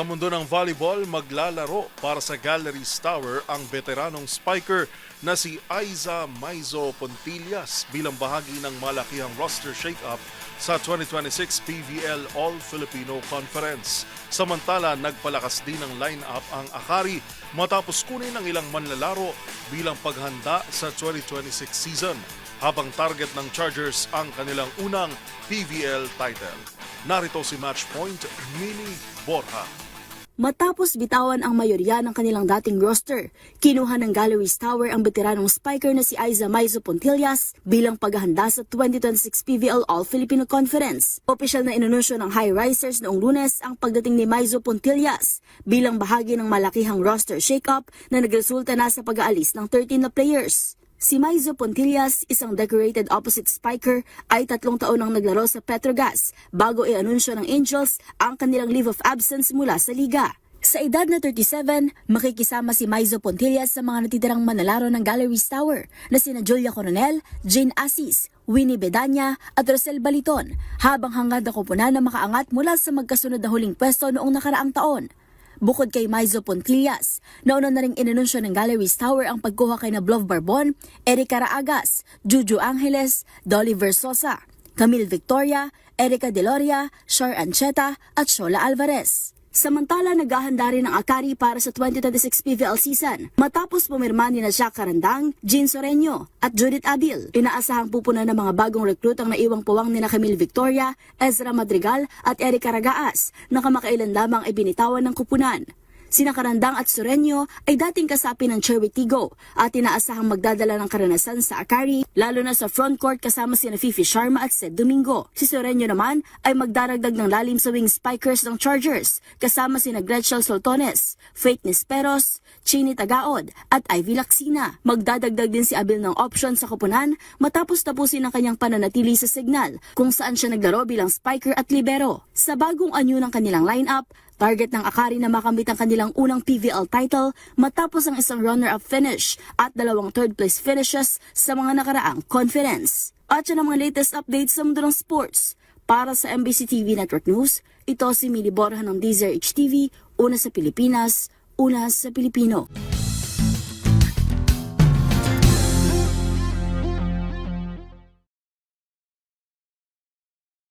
Sa mundo ng volleyball, maglalaro para sa Galleries Tower ang veteranong spiker na si Aiza Maizo Pontillas bilang bahagi ng malakihang roster shake-up sa 2026 PVL All-Filipino Conference. Samantala, nagpalakas din ng line-up ang Akari matapos kunin ng ilang manlalaro bilang paghanda sa 2026 season, habang target ng Chargers ang kanilang unang PVL title. Narito si Matchpoint, Mini Borja. Matapos bitawan ang mayorya ng kanilang dating roster, kinuha ng Galleries Tower ang veteranong spiker na si Aiza Maizo Pontillas bilang paghahanda sa 2026 PVL All-Filipino Conference. Opisyal na inununsyo ng High Risers noong Lunes ang pagdating ni Maizo Pontillas bilang bahagi ng malakihang roster shake-up na nagresulta na sa pag-aalis ng 13 na players. Si Maizo Pontillas, isang decorated opposite spiker, ay 3 taon nang naglaro sa Petrogas bago i-anunsyo ng Angels ang kanilang leave of absence mula sa liga. Sa edad na 37, makikisama si Maizo Pontillas sa mga natitirang manlalaro ng Galleries Tower na sina Julia Coronel, Jane Asis, Winnie Bedanya at Rosel Baliton, habang hangad na kupunan na makaangat mula sa magkasunod na huling pwesto noong nakaraang taon. Bukod kay Maizo Pontillas, nauna na ring inanunsyo ng Galleries Tower ang pagkuha kay Nablov Barbon, Erica Raagas, Juju Angeles, Dolly Versosa, Camille Victoria, Erica Deloria, Shar Ancheta at Shola Alvarez. Samantala, naghahanda rin ang Akari para sa 2026 PVL season matapos pumirma ni Jack Carandang, Jean Soreño at Judith Abil. Inaasahang pupunan ng mga bagong recruit ang naiwang puwang nina Camille Victoria, Ezra Madrigal at Erica Ragaas na kamakailan lamang ay binitawan ng kupunan. Sina Carandang at Soreño ay dating kasapi ng Cherry Tigo at inaasahang magdadala ng karanasan sa Akari, lalo na sa frontcourt kasama sina Fifi Sharma at Sed Domingo. Si Soreño naman ay magdaragdag ng lalim sa wing spikers ng Chargers kasama sina Gretchel Soltones, Faith Nisperos, Chini Tagaod at Ivy Laksina. Magdadagdag din si Abil ng option sa kupunan matapos tapusin ang kanyang pananatili sa Signal kung saan siya naglaro bilang spiker at libero. Sa bagong anyo ng kanilang lineup, target ng Akari na makamit ang kanilang unang PVL title matapos ang isang runner-up finish at 2 third-place finishes sa mga nakaraang conference. At yan ang mga latest updates sa mundo ng sports. Para sa MBC TV Network News, ito si Mili Borja ng DZRH TV, una sa Pilipinas, una sa Pilipino.